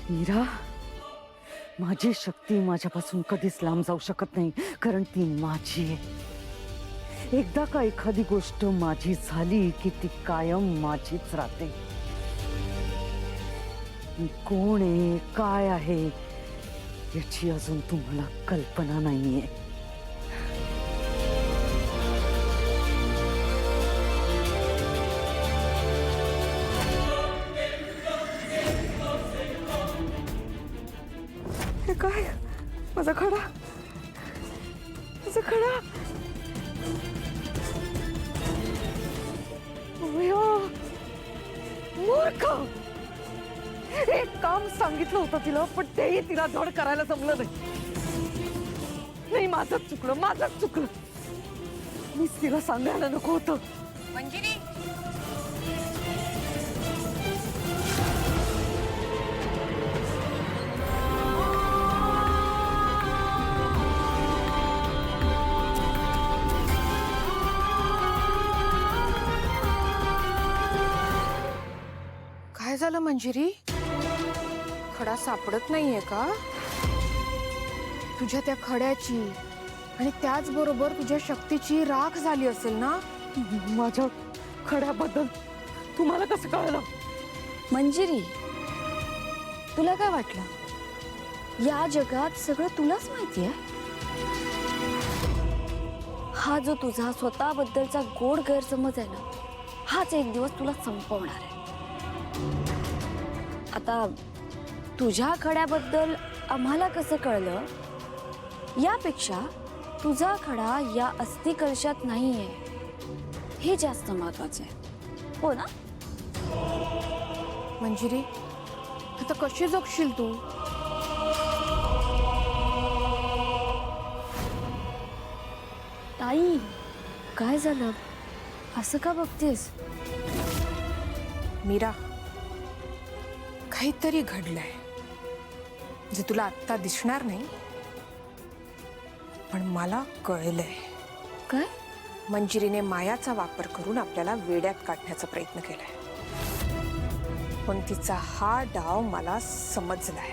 मीरा, माझी शक्ती माझ्यापासून कधीच लांब जाऊ शकत नाही, कारण ती माझी आहे। एकदा का एखादी गोष्ट माझी झाली की ती कायम माझीच राहते। मी कोण आहे, काय आहे याची अजून तुम्हाला कल्पना नाहीये। हे काय, माझा खडा, माझा खडा। मूर्ख, एक काम सांगितलं होतं तिला, पण तेही तिला धड करायला जमलं नाही। माझंच चुकलं। मीच तिला सांगायला नको होतं। मंजिरी, काय झालं मंजिरी? खडा सापडत नाहीये का? तुझ्या त्या खड्याची आणि त्याचबरोबर तुझ्या शक्तीची राख झाली असेल ना? माझ्या खड्याबद्दल तुम्हाला कसं कळलं? मंजिरी, तुला काय वाटलं? या जगात सगळं तुलाच माहिती आहे। हा जो तुझा स्वतःबद्दलचा गोड गैरसमज आहे ना, हाच एक दिवस तुला संपवणार आहे। आता तुझ्या खड्याबद्दल आम्हाला कसं कळलं यापेक्षा तुझा खडा या अस्थि कलशात नाहीये हे जास्त महत्वाचं आहे, हो ना? मंजिरी, आता कशी जगशील तू? ताई, काय झालं? असं का बघतेस? मीरा, काहीतरी घडलंय जे तुला आत्ता दिसणार नाही, पण मला कळलंय। काय? मंजिरीने मायाचा वापर करून आपल्याला वेड्यात काढण्याचा प्रयत्न केलाय, पण तिचा हा डाव मला समजलाय।